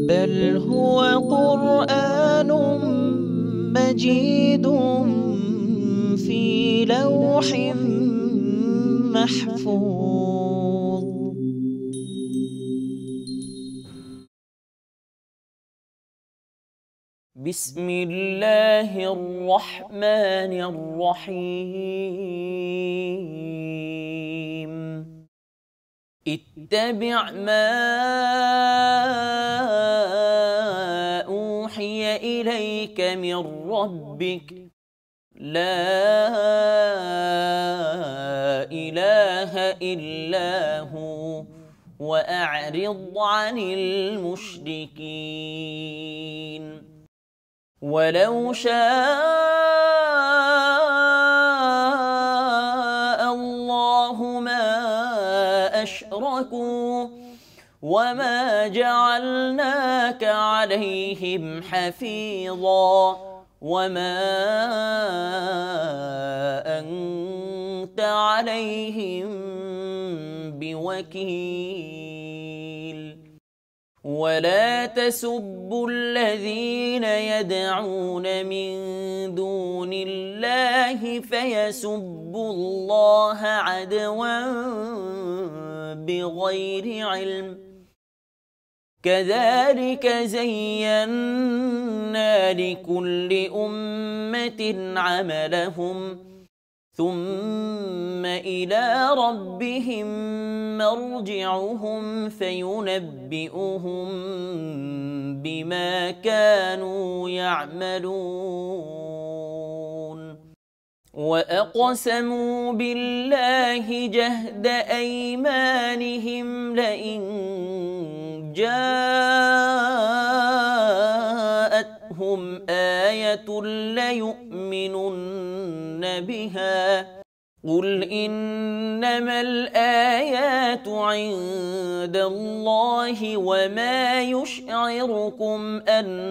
بل هو قرآن مجيد في لوح محفوظ. بسم الله الرحمن الرحيم. اتبع ما أوحي إليك من ربك لا إله إلا هو وأعرض عن المشركين. ولو شاء الله ما أشركوا وما جعلناك عليهم حفيظا وما أنت عليهم بوكيل. ولا تسبوا الذين يدعون من دون الله فيسبوا الله عدوا بغير علم. كذلك زينا لكل أمة عملهم ثم إلى ربهم مرجعهم فينبئهم بما كانوا يعملون. وأقسموا بالله جهد أيمانهم لئن جاءتهم آية ليؤمنن بها قل إنما الآيات عند الله وما يشعركم أنها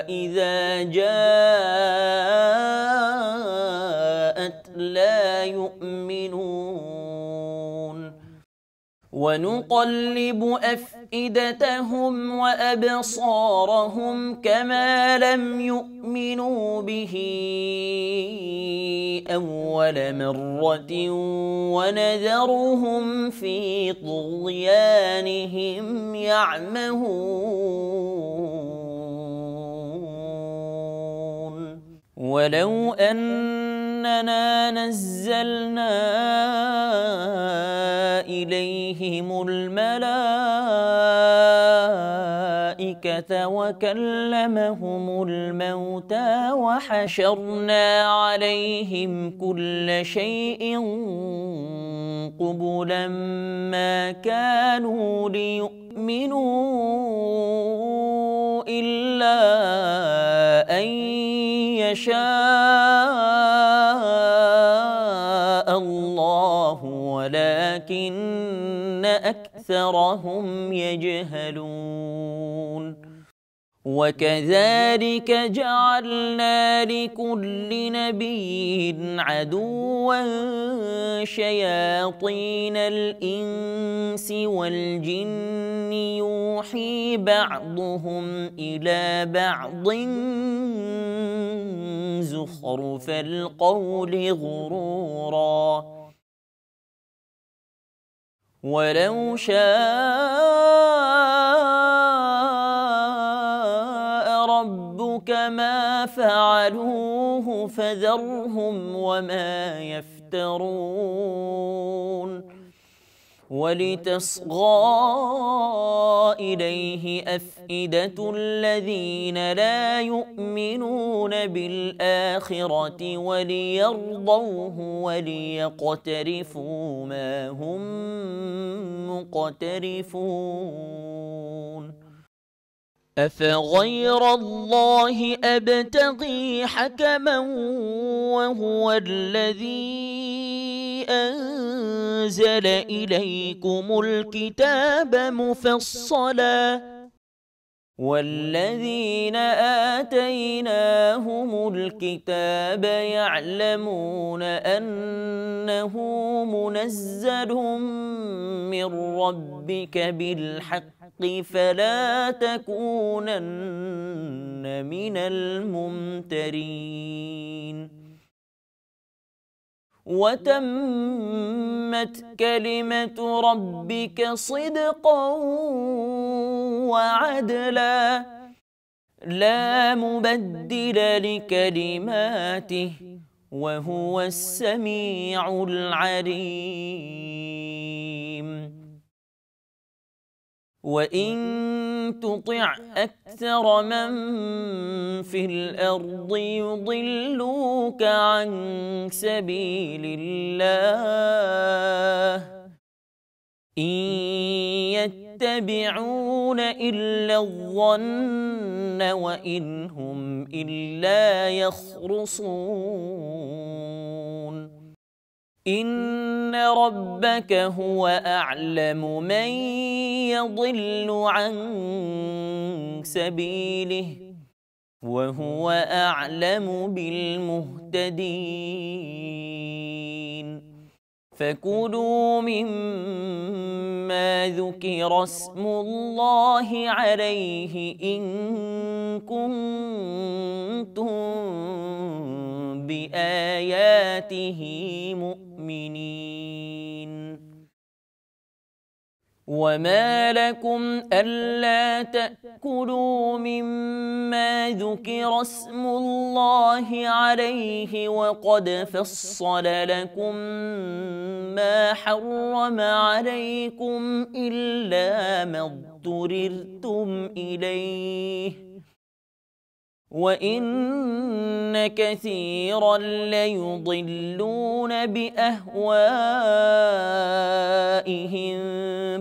إذا جاءت لا يؤمنون. ونقلب أفئدتهم وأبصارهم كما لم يؤمنوا به أول مرة ونذرهم في طغيانهم يعمهون. ولو أننا نزلنا إليهم الملائكة وكلمهم الموتى وحشرنا عليهم كل شيء قبلا ما كانوا ليؤمنوا إلا أن يشاء الله ولكن أكثرهم يجهلون. وكذلك جعلنا لكل نبي عدوا شياطين الإنس والجن يوحي بعضهم إلى بعض زخرف القول غرورا. ولو شاء ربك ما فعلوه فذرهم وما يفترون. ولتصغى إليه أفئدة الذين لا يؤمنون بالآخرة وليرضوه وليقترفوا ما هم مقترفون. أفغير الله أبتغي حكما وهو الذي أنزل إليكم الكتاب مفصلا والذين آتيناهم الكتاب يعلمون أنه منزل من ربك بالحق فلا تكونن من الممترين وتمت كلمة ربك صدقا وعدلا لا مبدل لكلماته وهو السميع العليم وإن تطع أكثر من في الأرض يضلوك عن سبيل الله إن يتبعون إلا الظن وإن هم إلا يخرصون إن ربك هو أعلم من يضل عن سبيله وهو أعلم بالمهتدين فكلوا مما ذكر اسم الله عليه إن كنتم بآياته مؤمنين وما لكم ألا تأكلوا مما ذكر اسم الله عليه وقد فصل لكم ما حرم عليكم إلا ما اضطررتم إليه وإن كثيرا ليضلون بأهوائهم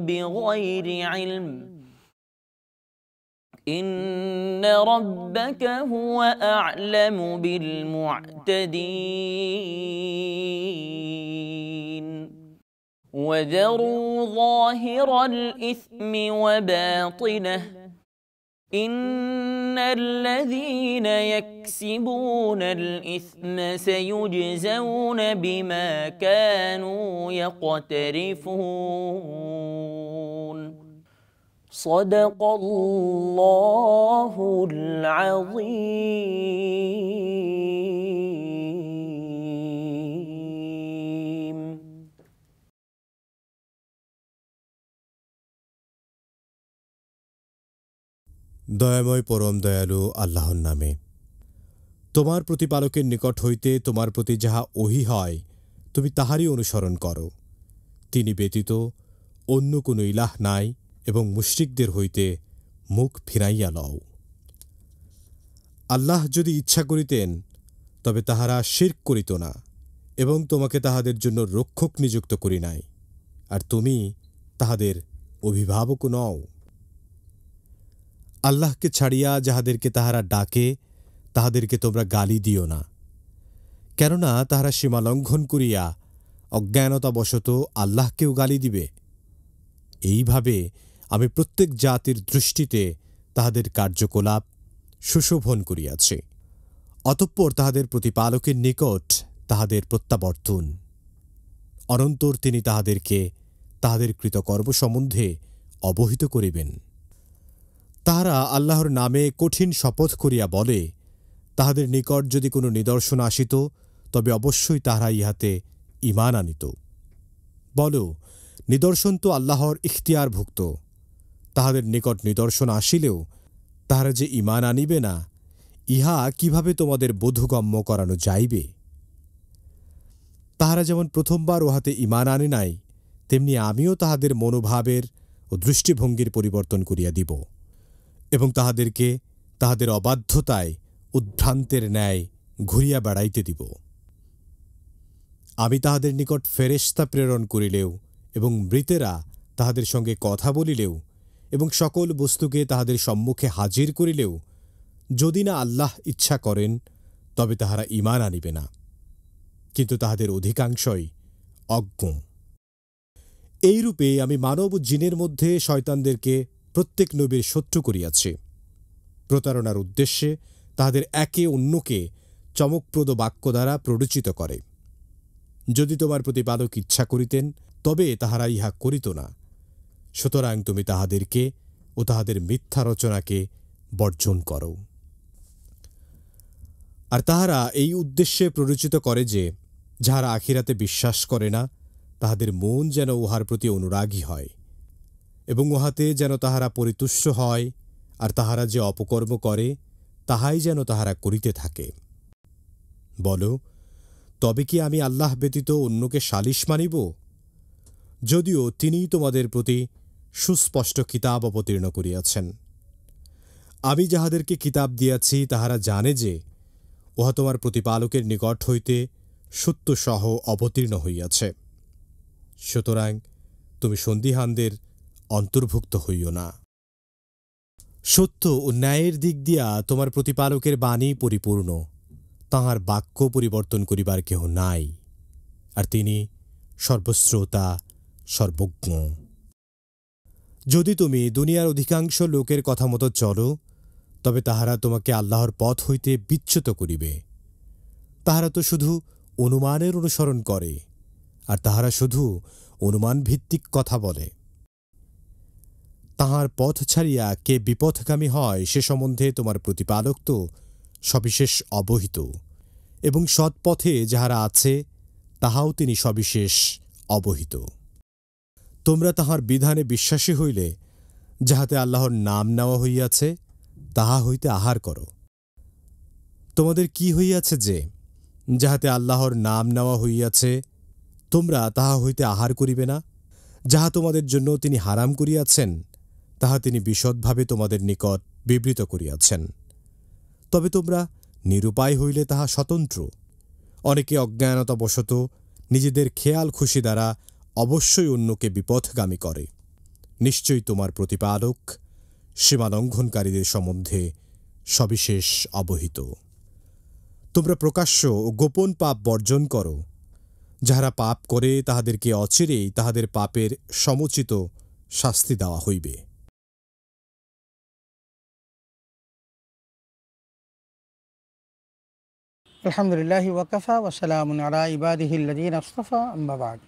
بغير علم إن ربك هو أعلم بالمعتدين وذروا ظاهر الإثم وباطنه إن الذين يكسبون الإثم سيجزون بما كانوا يقترفون صدق الله العظيم দয়াময় পরম দয়ালু আল্লাহর নামে। তোমার প্রতিপালকের নিকট হইতে তোমার প্রতি যাহা ওহী হয় তুমি তাহারই অনুসরণ করো। তিনি ব্যতীত অন্য কোনো ইলাহ নাই এবং মুশরিকদের হইতে মুখ ফিরাইয়া লও। আল্লাহ যদি ইচ্ছা করিতেন তবে তাহারা শিরক করিত না এবং তোমাকে তাহাদের জন্য রক্ষক নিযুক্ত করি নাই, আর তুমি তাহাদের অভিভাবক নও। আল্লাহকে ছাড়িয়া যাহাদেরকে তাহারা ডাকে তাহাদেরকে তোমরা গালি দিও না, কেননা তাহারা সীমালঙ্ঘন করিয়া অজ্ঞানতাবশত আল্লাহকেও গালি দিবে। এইভাবে আমি প্রত্যেক জাতির দৃষ্টিতে তাহাদের কার্যকলাপ সুশোভন করিয়াছি। অতঃপর তাহাদের প্রতিপালকের নিকট তাহাদের প্রত্যাবর্তন। অনন্তর তিনি তাহাদেরকে তাহাদের কৃতকর্ম সম্বন্ধে অবহিত করিবেন। তাহারা আল্লাহর নামে কঠিন শপথ করিয়া বলে, তাহাদের নিকট যদি কোনো নিদর্শন আসিত তবে অবশ্যই তাহারা ইহাতে ঈমান আনিত। বল, নিদর্শন তো আল্লাহর ইখতিয়ারভুক্ত। তাহাদের নিকট নিদর্শন আসিলেও তাহারা যে ঈমান আনিবে না, ইহা কিভাবে তোমাদের বোধগম্য করানো যাইবে? তাহারা যেমন প্রথমবার উহাতে ঈমান আনে নাই, তেমনি আমিও তাহাদের মনোভাবের ও দৃষ্টিভঙ্গির পরিবর্তন করিয়া দিব এবং তাহাদেরকে তাহাদের অবাধ্যতায় উদ্ভ্রান্তের ন্যায় ঘুরিয়া বেড়াইতে দিব। আমি তাহাদের নিকট ফেরেশতা প্রেরণ করিলেও এবং মৃতেরা তাহাদের সঙ্গে কথা বলিলেও এবং সকল বস্তুকে তাহাদের সম্মুখে হাজির করিলেও যদি না আল্লাহ ইচ্ছা করেন তবে তাহারা ঈমান আনিবে না, কিন্তু তাহাদের অধিকাংশই অজ্ঞ। এইরূপে আমি মানব ও জিনের মধ্যে শয়তানদেরকে প্রত্যেক নবীর শত্রু করিয়াছি, প্রতারণার উদ্দেশ্যে তাহাদের একে অন্যকে চমকপ্রদ বাক্য দ্বারা প্ররোচিত করে। যদি তোমার প্রতিপালক ইচ্ছা করিতেন তবে তাহারা ইহা করিত না। সুতরাং তুমি তাহাদেরকে ও তাহাদের মিথ্যা রচনাকে বর্জন করো। আর তাহারা এই উদ্দেশ্যে প্ররোচিত করে যে যাহারা আখিরাতে বিশ্বাস করে না তাহাদের মন যেন উহার প্রতি অনুরাগী হয় এবং উহাতে যেন তাহারা পরিতুষ্ট হয়, আর তাহারা যে অপকর্ম করে তাহাই যেন তাহারা করিতে থাকে। বলো, তবে কি আমি আল্লাহ ব্যতীত অন্যকে সালিস মানিব? যদিও তিনিই তোমাদের প্রতি সুস্পষ্ট কিতাব অবতীর্ণ করিয়াছেন। আমি যাহাদেরকে কিতাব দিয়াছি তাহারা জানে যে উহা তোমার প্রতিপালকের নিকট হইতে সত্যসহ অবতীর্ণ হইয়াছে। সুতরাং তুমি সন্দিহানদের অন্তর্ভুক্ত হইও না। সত্য ও ন্যায়ের দিক দিয়া তোমার প্রতিপালকের বাণী পরিপূর্ণ, তাঁহার বাক্য পরিবর্তন করিবার কেহ নাই, আর তিনি সর্বশ্রোতা সর্বজ্ঞ। যদি তুমি দুনিয়ার অধিকাংশ লোকের কথা মতো চলো, তবে তাহারা তোমাকে আল্লাহর পথ হইতে বিচ্যুত করিবে। তাহারা তো শুধু অনুমানের অনুসরণ করে, আর তাহারা শুধু অনুমান ভিত্তিক কথা বলে। তাহার পথ ছাড়িয়া কে বিপথগামী হয় সে সম্বন্ধে তোমার প্রতিপালক তো সবিশেষ অবহিত, এবং সৎপথে যাহারা আছে তাহাও তিনি সবিশেষ অবহিত। তোমরা তাহার বিধানে বিশ্বাসী হইলে যাহাতে আল্লাহর নাম নেওয়া হইয়াছে তাহা হইতে আহার করো। তোমাদের কি হইয়াছে যে যাহাতে আল্লাহর নাম নেওয়া হইয়াছে তোমরা তাহা হইতে আহার করিবে না? যাহা তোমাদের জন্য তিনি হারাম করিয়াছেন তাহা তিনি বিশদভাবে তোমাদের নিকট বিবৃত করিয়াছেন। তবে তোমরা নিরুপায় হইলে তাহা স্বতন্ত্র। অনেকে অজ্ঞানতাবশত নিজেদের খেয়াল খুশি দ্বারা অবশ্যই অন্যকে বিপথগামী করে। নিশ্চয়ই তোমার প্রতিপালক সীমালঙ্ঘনকারীদের সম্বন্ধে সবিশেষ অবহিত। তোমরা প্রকাশ্য ও গোপন পাপ বর্জন করো। যাহারা পাপ করে তাহাদেরকে অচিরেই তাহাদের পাপের সমুচিত শাস্তি দেওয়া হইবে। আলহামদুলিল্লাহি ওয়াকাফা ওয়াসালামুন আলা ইবাদিহিল্লাযীনা ইসতাফা, আম্মা বা'দ।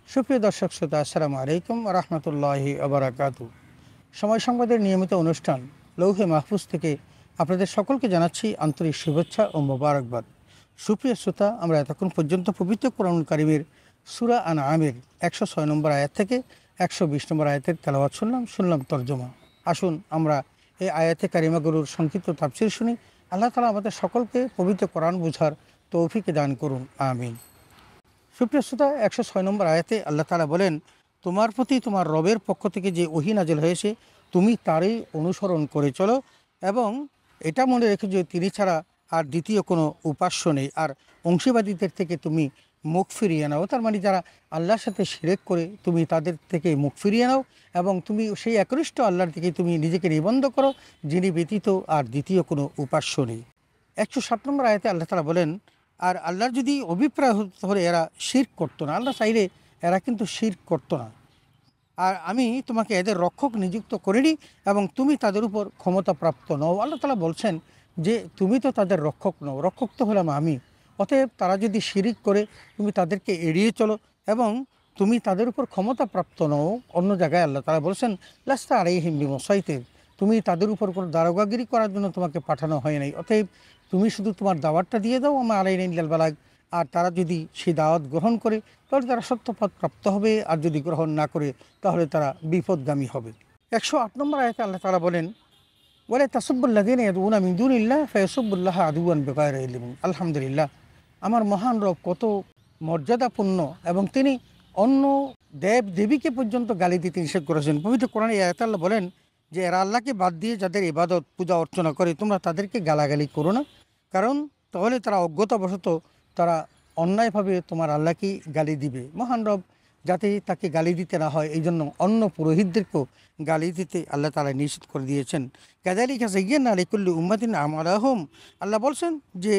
সুপ্রিয় দর্শক শ্রোতা, আসসালামু আলাইকুম ওয়া রাহমাতুল্লাহি ওয়া বারাকাতুহু। সময় সংবাদের নিয়মিত অনুষ্ঠান লৌহে মাহফুজ থেকে আপনাদের সকলকে জানাচ্ছি আন্তরিক শুভেচ্ছা ও মোবারকবাদ। সুপ্রিয় শ্রোতা, আমরা এতক্ষণ পর্যন্ত পবিত্র কোরআনুল কারীমের সূরা আনআমের 106 নম্বর আয়াত থেকে 120 নম্বর আয়াতের তেলাওয়াত শুনলাম তরজমা। আসুন আমরা এই আয়াতে কারিমাগুলোর সংক্ষিপ্ত তাফসীর শুনি। আল্লাহ তাআলা আমাদের সকলকে পবিত্র কোরআন বুঝার তৌফিক দান করুন, আমিন। সুপ্রিয় শ্রোতা, 106 নম্বর আয়াতে আল্লাহ তাআলা বলেন, তোমার প্রতি তোমার রবের পক্ষ থেকে যে ওহী নাযিল হয়েছে তুমি তারই অনুসরণ করে চলো, এবং এটা মনে রেখো যে তিনি ছাড়া আর দ্বিতীয় কোনো উপাস্য নেই, আর অংশীবাদীদের থেকে তুমি মুখ ফিরিয়ে নাও। তার মানে যারা আল্লাহর সাথে শিরক করে তুমি তাদের থেকে মুখ ফিরিয়ে নাও, এবং তুমি সেই একনিষ্ঠ আল্লাহর দিকে তুমি নিজেকে নিবন্ধ করো, যিনি ব্যতীত আর দ্বিতীয় কোনো উপাস্য নেই। 107 নম্বর আয়াতে আল্লাহ তাআলা বলেন, আর আল্লাহর যদি অভিপ্রায় হতো হলে এরা শিরক করতো না। আল্লাহ চাইলে এরা কিন্তু শিরক করতো না। আর আমি তোমাকে এদের রক্ষক নিযুক্ত করিনি, এবং তুমি তাদের উপর ক্ষমতাপ্রাপ্ত নও। আল্লাহ তাআলা বলছেন যে তুমি তো তাদের রক্ষক নও, রক্ষক তো হলাম আমি। অতএব তারা যদি শিরিক করে তুমি তাদেরকে এড়িয়ে চলো এবং তুমি তাদের উপর ক্ষমতাপ্রাপ্ত নও। অন্য জায়গায় আল্লাহ তাআলা বলছেন, লাস্তা আলাইহিম বিমুসাইতির, তুমি তাদের উপর কোনো দারোগাগিরি করার জন্য তোমাকে পাঠানো হয় নাই। অতএব তুমি শুধু তোমার দাওয়াতটা দিয়ে দাও, আমার আলাইনা ইল্লাল বালাগ। আর তারা যদি সেই দাওয়াত গ্রহণ করে তাহলে তারা সত্যপথ প্রাপ্ত হবে, আর যদি গ্রহণ না করে তাহলে তারা বিপদগামী হবে। 108 নম্বর আয়াতে আল্লাহ তাআলা বলেন, ওয়ালা তাসুব্বুল্লাযীনা ইয়াদউনা মিন দুনিল্লাহি ফায়াসুব্বুল্লাহা আদুওয়ান বিগাইরি ইলমিন। আলহামদুলিল্লাহ, আমার মহান রব কত মর্যাদাপূর্ণ, এবং তিনি অন্য দেব দেবীকে পর্যন্ত গালি দিতে নিষেধ করেছেন। পবিত্র কোরআনে এই আয়াতে আল্লাহ বলেন যে এরা আল্লাহকে বাদ দিয়ে যাদের ইবাদত পূজা অর্চনা করে তোমরা তাদেরকে গালাগালি করো না, কারণ তাহলে তারা অজ্ঞতাবশত তারা অন্যায়ভাবে তোমার আল্লাহকেই গালি দিবে। মহান রব যাতে তাকে গালি দিতে না হয় এই জন্য অন্য পুরোহিতদেরকেও গালি দিতে আল্লাহ তাআলা নিষেধ করে দিয়েছেন। কাযালিকা যায়্যানা লিকুল্লি উম্মাতিন আমালাহুম, আল্লাহ বলছেন যে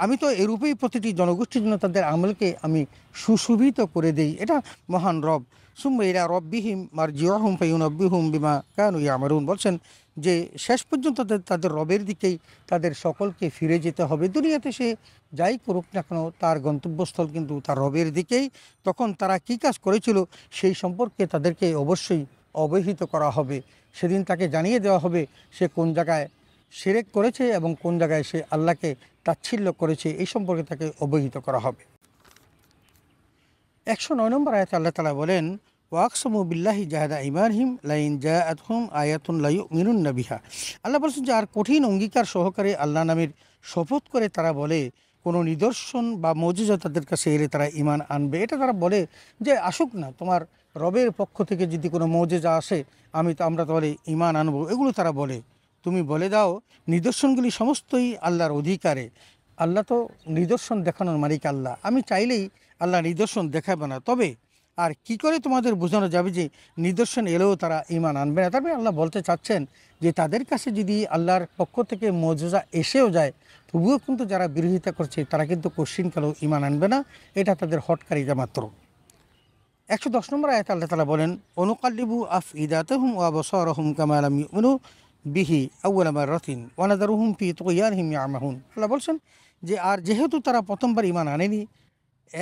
আমি তো এরূপেই প্রতিটি জনগোষ্ঠীর জন্য তাদের আমলকে আমি সুশোভিত করে দেই। এটা মহান রব। সুম্মা ইলা রব্বিহিম মারজিউহুম ফায়ুনাব্বিহুম বিমা কানু ইয়ামালুন, বলছেন যে শেষ পর্যন্ত তাদের রবের দিকেই তাদের সকলকে ফিরে যেতে হবে। দুনিয়াতে সে যাই করুক না কেন তার গন্তব্যস্থল কিন্তু তার রবের দিকেই। তখন তারা কী কাজ করেছিল সেই সম্পর্কে তাদেরকে অবশ্যই অবহিত করা হবে, সেদিন তাকে জানিয়ে দেওয়া হবে সে কোন জায়গায় শিরক করেছে এবং কোন জায়গায় সে আল্লাহকে তাচ্ছিল্য করেছে, এই সম্পর্কে তাকে অবহিত করা হবে। 109 নম্বর আয়াতে আল্লাহ তাআলা বলেন, ওয়াকসমু বিল্লাহি জাহাদা ইমানহিম লাইন জাআতহুম আয়াতুন লা ইউমিনুন্না বিহা। আল্লাহ বলছেন যে আর কঠিন অঙ্গীকার সহকারে আল্লাহ নামের শপথ করে তারা বলে কোনো নিদর্শন বা মজিজা তাদের কাছে এলে তারা ঈমান আনবে। এটা তারা বলে যে আসুক না, তোমার রবের পক্ষ থেকে যদি কোনো মজিজা আসে আমরা তাহলে ঈমান আনবো, এগুলো তারা বলে। তুমি বলে দাও নিদর্শনগুলি সমস্তই আল্লাহর অধিকারে। আল্লাহ তো নিদর্শন দেখানোর মালিক আল্লাহ, আমি চাইলেই আল্লাহ নিদর্শন দেখাবে না। তবে আর কি করে তোমাদের বোঝানো যাবে যে নিদর্শন এলেও তারা ঈমান আনবে না? তবে আল্লাহ বলতে চাচ্ছেন যে তাদের কাছে যদি আল্লাহর পক্ষ থেকে মুজিজা এসেও যায়, তবুও কিন্তু যারা বিরোধিতা করছে তারা কিন্তু কোশ্চিনকালেও ঈমান আনবে না, এটা তাদের হটকারিতা মাত্র। 110 নম্বর আয়াতে আল্লাহ তাআলা বলেন, অনুকাল্লিবু আফইদাতাহুম ওয়া আবসারহুম কামা লাম ইউমিনু বিহি আউয়ালা মাররাতিন ওয়া নাযারুহুম ফি তুগয়ানহিম ইয়ামাহুন। আল্লাহ বলছেন যে আর যেহেতু তারা প্রথমবার ঈমান আনেনি,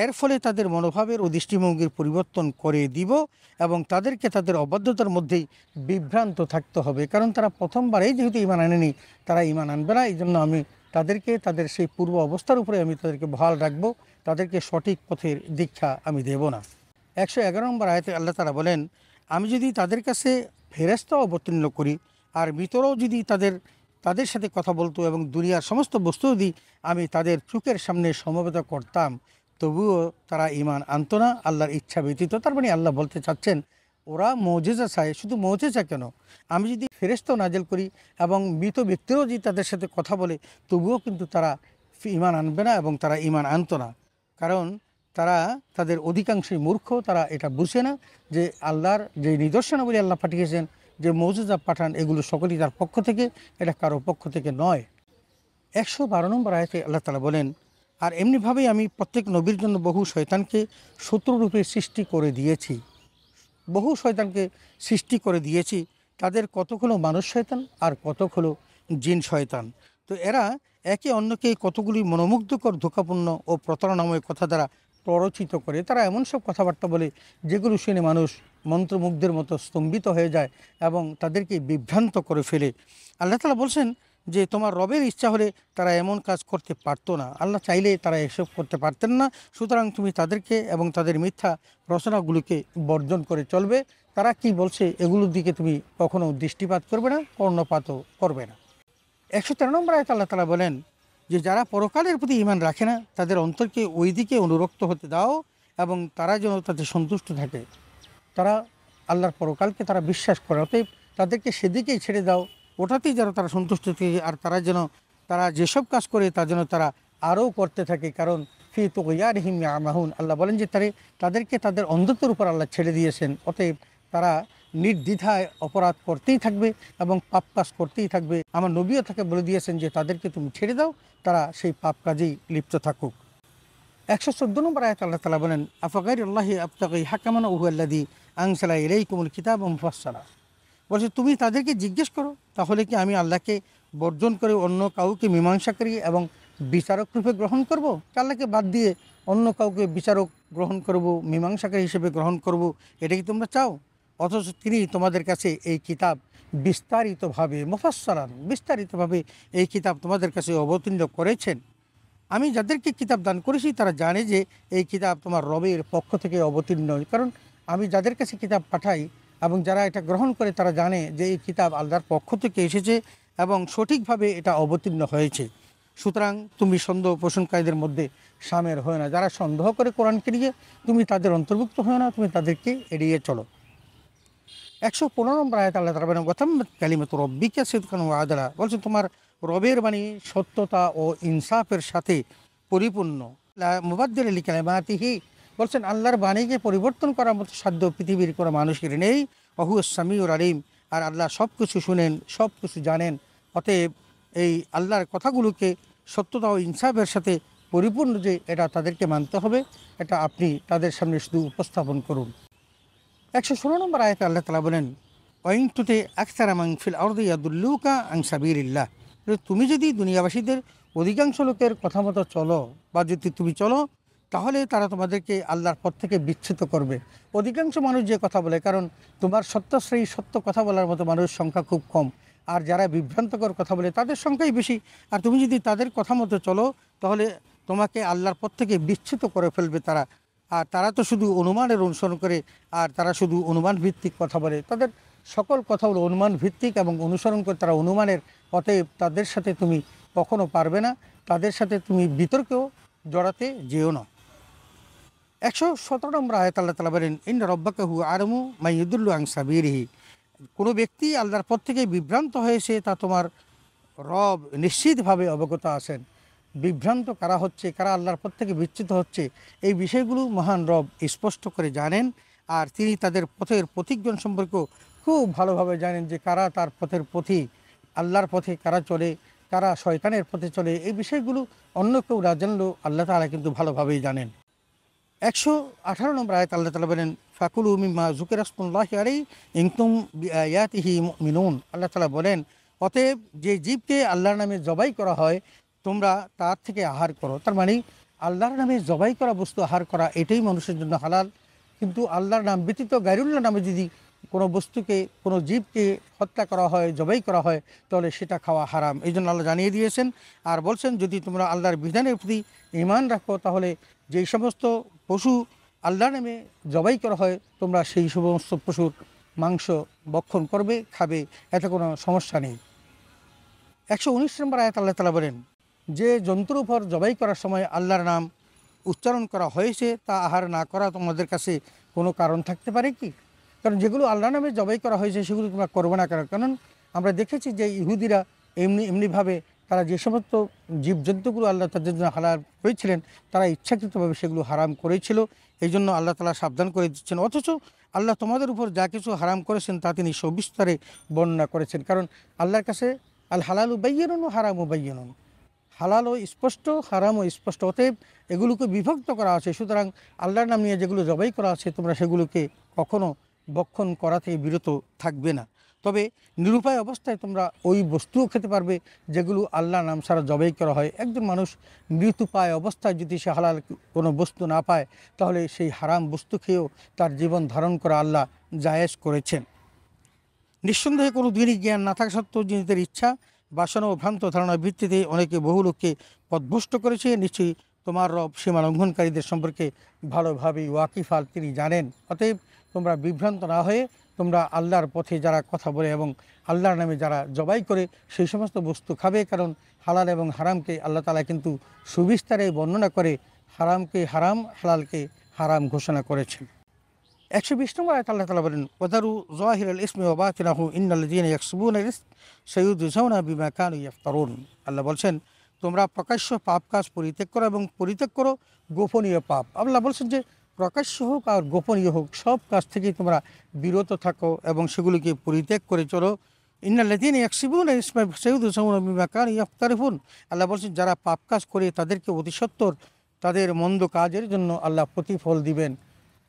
এর ফলে তাদের মনোভাবের ও দৃষ্টিভঙ্গির পরিবর্তন করে দিব এবং তাদেরকে তাদের অবাধ্যতার মধ্যেই বিভ্রান্ত থাকতে হবে। কারণ তারা প্রথমবারেই যেহেতু ঈমান আনেনি, তারা ঈমান আনবে না। এই জন্য আমি তাদেরকে তাদের সেই পূর্ব অবস্থার উপরে আমি তাদেরকে বহাল রাখবো, তাদেরকে সঠিক পথের দীক্ষা আমি দেব না। 111 নম্বর আয়াতে আল্লাহ তাআলা বলেন, আমি যদি তাদের কাছে ফেরেশতা অবতীর্ণ করি আর ভিতরেও যদি তাদের সাথে কথা বলতো এবং দুনিয়ার সমস্ত বস্তু যদি আমি তাদের চোখের সামনে সমবেত করতাম, তবুও তারা ঈমান আনতো না আল্লাহর ইচ্ছা ব্যতীত। তার মানে আল্লাহ বলতে চাচ্ছেন ওরা মুজিজা চায়, শুধু মুজিজা কেন, আমি যদি ফেরেশতা নাজিল করি এবং মৃত ব্যক্তিরও যদি তাদের সাথে কথা বলে, তবুও কিন্তু তারা ঈমান আনবে না এবং তারা ঈমান আনতো না। কারণ তারা তাদের অধিকাংশই মূর্খ, তারা এটা বুঝে না যে আল্লাহর যে নিদর্শনাবলী আল্লাহ পাঠিয়েছেন, যে মুজিজা পাঠান, এগুলো সকলেই তার পক্ষ থেকে, এটা কারো পক্ষ থেকে নয়। 112 নম্বর আয়াতে আল্লাহ তাআলা বলেন, আর এমনিভাবেই আমি প্রত্যেক নবীর জন্য বহু শয়তানকে শত্রুরূপে সৃষ্টি করে দিয়েছি। বহু শয়তানকে সৃষ্টি করে দিয়েছি, তাদের কতক হলো মানুষ শয়তান আর কতক হলো জিন শয়তান। তো এরা একে অন্যকে কতগুলি মনোমুগ্ধকর ধোঁকাপূর্ণ ও প্রতারণাময় কথা দ্বারা প্ররোচিত করে। তারা এমন সব কথাবার্তা বলে যেগুলো শুনে মানুষ মন্ত্রমুগ্ধের মতো স্তম্ভিত হয়ে যায় এবং তাদেরকে বিভ্রান্ত করে ফেলে। আল্লাহ তাআলা বলছেন যে তোমার রবের ইচ্ছা হলে তারা এমন কাজ করতে পারতো না, আল্লাহ চাইলে তারা এসব করতে পারতেন না। সুতরাং তুমি তাদেরকে এবং তাদের মিথ্যা রচনাগুলিকে বর্জন করে চলবে। তারা কি বলছে এগুলোর দিকে তুমি কখনো দৃষ্টিপাত করবে না, কর্ণপাতও করবে না। 113 নম্বর আয়াতে আল্লাহ তাআলা বলেন যে যারা পরকালের প্রতি ঈমান রাখে না, তাদের অন্তরকে ওই দিকে অনুরক্ত হতে দাও এবং তারা যেন তাতে সন্তুষ্ট থাকে। তারা আল্লাহর পরকালকে তারা বিশ্বাস করে, অতএব তাদেরকে সেদিকেই ছেড়ে দাও, ওটাতেই যেন তারা সন্তুষ্ট থাকে। আর তারা যেসব কাজ করে তা যেন তারা আরও করতে থাকে। কারণ ফি তুগয়ানহিম ইয়ামাহুন, আল্লাহ বলেন যে তাদেরকে তাদের অন্ধত্বের উপর আল্লাহ ছেড়ে দিয়েছেন। অতএব তারা নির্দ্বিধায় অপরাধ করতেই থাকবে এবং পাপ কাজ করতেই থাকবে। আমার নবীও তাকে বলে দিয়েছেন যে তাদেরকে তুমি ছেড়ে দাও, তারা সেই পাপ কাজেই লিপ্ত থাকুক। 114 নম্বর আয়াত আল্লাহ তাআলা বলেন, আফাগাইরাল্লাহি আবতাগি হাকামান ওয়া হুয়াল্লাযী আনসালা ইলাইকুমুল কিতাবা মুফাসসালা। বলছে তুমি তাদেরকে জিজ্ঞেস করো, তাহলে কি আমি আল্লাহকে বর্জন করে অন্য কাউকে মীমাংসাকারী এবং বিচারক রূপে গ্রহণ করব? আল্লাহকে বাদ দিয়ে অন্য কাউকে বিচারক গ্রহণ করব, মীমাংসাকারী হিসেবে গ্রহণ করব, এটা কি তোমরা চাও? অথচ তিনি তোমাদের কাছে এই কিতাব বিস্তারিতভাবে মুফাসসালান, বিস্তারিতভাবে এই কিতাব তোমাদের কাছে অবতীর্ণ করেছেন। আমি যাদেরকে কিতাব দান করেছি তারা জানে যে এই কিতাব তোমার রবের পক্ষ থেকে অবতীর্ণ। কারণ আমি যাদের কাছে কিতাব পাঠাই এবং যারা এটা গ্রহণ করে তারা জানে যে এই কিতাব আল্লাহর পক্ষ থেকে এসেছে এবং সঠিকভাবে এটা অবতীর্ণ হয়েছে। সুতরাং তুমি সন্দেহ পোষণকারীদের মধ্যে শামিল হয় না। যারা সন্দেহ করে কোরআনকে নিয়ে, তুমি তাদের অন্তর্ভুক্ত হয় না, তুমি তাদেরকে এড়িয়ে চলো। 115 নম্বর আয়াত আল্লাহ তাআলা বলেন, ওয়াতাম্মাত কালিমাতু রাব্বিকা সিদকান ওয়া আদলা। বলছেন তোমার রবের বাণী সত্যতা ও ইনসাফের সাথে পরিপূর্ণ। লা মুবাদদিলা লিকালিমাতিহি, বলছেন আল্লাহর বাণীকে পরিবর্তন করার মতো সাধ্য পৃথিবীর কোনো মানুষের নেই। ওয়া হুয়াস সামিউল আলিম, আর আল্লাহ সব কিছু শুনেন, সব কিছু জানেন। অতএব এই আল্লাহর কথাগুলোকে সত্যতা ও ইনসাফের সাথে পরিপূর্ণ যে এটা তাদেরকে মানতে হবে, এটা আপনি তাদের সামনে শুধু উপস্থাপন করুন। 116 নম্বর আয়াতে আল্লাহ তাআলা বলেন, ওয়াইন তুতি আকসারা মান ফিল আরদি ইয়াদুল্লুকা আন সাবিলিল্লাহ। তুমি যদি দুনিয়াবাসীদের অধিকাংশ লোকের কথা মতো চলো, বা যদি তুমি চলো, তাহলে তারা তোমাদেরকে আল্লাহর পথ থেকে বিচ্যুত করবে। অধিকাংশ মানুষ যে কথা বলে, কারণ তোমার সত্যশ্রেয়ী সত্য কথা বলার মতো মানুষের সংখ্যা খুব কম, আর যারা বিভ্রান্তকর কথা বলে তাদের সংখ্যাই বেশি। আর তুমি যদি তাদের কথা মতো চলো তাহলে তোমাকে আল্লাহর পথ থেকে বিচ্যুত করে ফেলবে তারা। আর তারা তো শুধু অনুমানের অনুসরণ করে, আর তারা শুধু অনুমান ভিত্তিক কথা বলে। তাদের সকল কথা হলো অনুমান ভিত্তিক এবং অনুসরণ করে তারা অনুমানের। অতএব তাদের সাথে তুমি কখনো পারবে না, তাদের সাথে তুমি বিতর্কেও জড়াতে যেও না। 117 নম্বর আয়াত আল্লাহ তাআলা বলেন, ইন্না রাব্বাকা হুয়া আ'লামু মান ইয়াদুল্লু আন সাবিলিহি। কোনো ব্যক্তি আল্লাহর পথ থেকে বিভ্রান্ত হয়েছে তা তোমার রব নিশ্চিতভাবে অবগত আছেন। বিভ্রান্ত কারা হচ্ছে, কারা আল্লাহর পথ থেকে বিচ্যুত হচ্ছে, এই বিষয়গুলো মহান রব স্পষ্ট করে জানেন। আর তিনি তাদের পথের পথিকজন সম্পর্কেও খুব ভালোভাবে জানেন যে কারা তার পথের পথিক, আল্লাহর পথে কারা চলে, কারা শয়তানের পথে চলে। এই বিষয়গুলো অন্য কেউ না জানলেও আল্লাহ তাআলা কিন্তু ভালোভাবেই জানেন। 118 নম্বর আয়াত আল্লাহ তাআলা বলেন, ফাকুলু মিম্মা যুকিরা ইসমুল্লাহি আলাইহি ইন কুনতুম বিআয়াতিহি মুমিনুন। আল্লাহ তাআলা বলেন, অতএব যে জীবকে আল্লাহর নামে জবাই করা হয় তোমরা তার থেকে আহার করো। তার মানে আল্লাহর নামে জবাই করা বস্তু আহার করা এটাই মানুষের জন্য হালাল। কিন্তু আল্লাহর নাম ব্যতীত গায়রুল্লাহ নামে যদি কোনো বস্তুকে, কোনো জীবকে হত্যা করা হয়, জবাই করা হয়, তাহলে সেটা খাওয়া হারাম। এই জন্য আল্লাহ জানিয়ে দিয়েছেন। আর বলছেন, যদি তোমরা আল্লাহর বিধানের প্রতি ঈমান রাখো তাহলে যেই সমস্ত পশু আল্লাহর নামে জবাই করা হয় তোমরা সেই সমস্ত পশুর মাংস ভক্ষণ করবে, খাবে, এতে কোনো সমস্যা নেই। 119 নম্বর আয়াত আল্লাহ তাআলা বলেন, যে জন্তুর উপর জবাই করার সময় আল্লাহর নাম উচ্চারণ করা হয়েছে তা আহার না করা তোমাদের কাছে কোনো কারণ থাকতে পারে কি? কারণ যেগুলো আল্লাহর নামে জবাই করা হয়েছে সেগুলো তোমরা করবে না কেন? কারণ আমরা দেখেছি যে ইহুদিরা এমনিভাবে তারা যে সমস্ত জীবজন্তুগুলো আল্লাহ তাদের জন্য হালাল করেছিলেন তারা ইচ্ছাকৃতভাবে সেগুলো হারাম করেছিল। এই জন্য আল্লাহ তাআলা সাবধান করে দিচ্ছেন। অথচ আল্লাহ তোমাদের উপর যা কিছু হারাম করেছেন তা তিনি সবিস্তারে বর্ণনা করেছেন। কারণ আল্লাহর কাছে আল হালালু বায়্যিনুন ওয়া হারামু বায়্যিনুন, হালালও স্পষ্ট, হারামও স্পষ্ট। অতএব এগুলোকে বিভক্ত করা আছে। সুতরাং আল্লাহর নাম নিয়ে যেগুলো জবাই করা আছে তোমরা সেগুলোকে কখনো ভক্ষণ করা থেকে বিরত থাকবে না। তবে নিরুপায় অবস্থায় তোমরা ওই বস্তুও খেতে পারবে যেগুলো আল্লাহর নাম ছাড়া জবাই করা হয়। একজন মানুষ নিরুপায় অবস্থায় যদি সে হালাল কোনো বস্তু না পায় তাহলে সেই হারাম বস্তু খেয়েও তার জীবন ধারণ করা আল্লাহ জায়েজ করেছেন। নিঃসন্দেহে কোনো দিনই জ্ঞান না থাকা সত্ত্বেও নিজেদের ইচ্ছা, বাসনা ও ভ্রান্ত ধারণার ভিত্তিতে অনেকে বহু লোককে পথভ্রষ্ট করেছে। নিশ্চয়ই তোমার রব সীমা লঙ্ঘনকারীদের সম্পর্কে ভালোভাবেই ওয়াকিফাল, তিনি জানেন। অতএব তোমরা বিভ্রান্ত না হয়ে তোমরা আল্লাহর পথে যারা কথা বলে এবং আল্লাহর নামে যারা জবাই করে সেই সমস্ত বস্তু খাবে। কারণ হালাল এবং হারামকে আল্লাহ তাআলা কিন্তু সুবিস্তারে বর্ণনা করে হারামকে হারাম, হালালকে হারাম ঘোষণা করেছেন। 120 নম্বর আয়াত আল্লাহ তাআলা বলেন, ওয়াদারু যাহিরাল ইসমি ওয়া বাতিনাহু ইন্নাল্লাযীনা ইয়াকসুবুনাল ইসম সায়ুজজাউনা বিমা কানু ইফতারুন। আল্লাহ বলছেন, তোমরা প্রকাশ্য পাপ কাজ পরিত্যাগ করো এবং পরিত্যাগ করো গোপনীয় পাপ। আল্লাহ বলছেন যে প্রকাশ্য হোক আর গোপনীয় হোক সব কাজ থেকেই তোমরা বিরত থাকো এবং সেগুলিকে পরিত্যাগ করে চলো। ইন্নাল্লাযীনা ইয়াকসিবুনাল ইসমা সায়ুজজাউনা বিমা কানু ইফতারুন। আল্লাহ বলছেন, যারা পাপ কাজ করে তাদেরকে অতি সত্বর তাদের মন্দ কাজের জন্য আল্লাহ প্রতিফল দিবেন।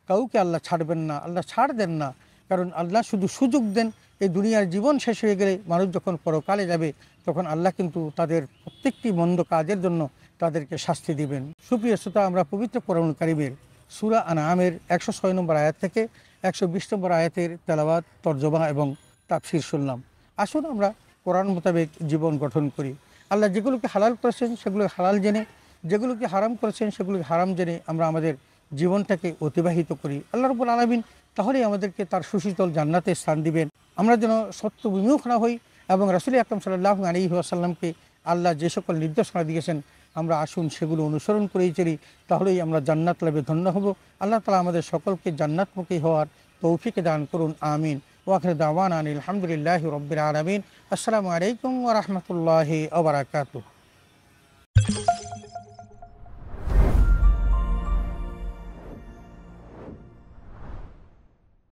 কাউকে আল্লাহ ছাড়বেন না, আল্লাহ ছাড় দেন না। কারণ আল্লাহ শুধু সুযোগ দেন। এই দুনিয়ার জীবন শেষ হয়ে গেলে মানুষ যখন পরকালে যাবে তখন আল্লাহ কিন্তু তাদের প্রত্যেকটি মন্দ কাজের জন্য তাদেরকে শাস্তি দিবেন। সুপ্রিয় শ্রোতা, আমরা পবিত্র কোরআন কারীমের সূরা আনআমের 106 নম্বর আয়াত থেকে 120 নম্বর আয়াতের তেলাওয়াত, তরজমা এবং তাফসীর শুনলাম। আসুন আমরা কোরআন মোতাবেক জীবন গঠন করি। আল্লাহ যেগুলোকে হালাল করেছেন সেগুলোকে হালাল জেনে, যেগুলোকে হারাম করেছেন সেগুলোকে হারাম জেনে আমরা আমাদের জীবনটাকে অতিবাহিত করি। আল্লাহ রাব্বুল আলামিন তাহলেই আমাদেরকে তার সুশীতল জান্নাতে স্থান দিবেন। আমরা যেন সত্য বিমুখ না হই এবং রাসূল আকরাম সাল্লাল্লাহু আলাইহি ওয়াসাল্লামকে আল্লাহ যে সকল নির্দেশনা দিয়েছেন আমরা আসুন সেগুলো অনুসরণ করেই চলি, তাহলেই আমরা জান্নাত লাভে ধন্য হব। আল্লাহ তাআলা আমাদের সকলকে জান্নাতমুখী হওয়ার তৌফিক দান করুন, আমিন। ওয়া আখিরু দাওয়ানা আলহামদুলিল্লাহি রাব্বিল আলামিন। আসসালামু আলাইকুম ওয়া রাহমাতুল্লাহি ওয়া বারাকাতুহু।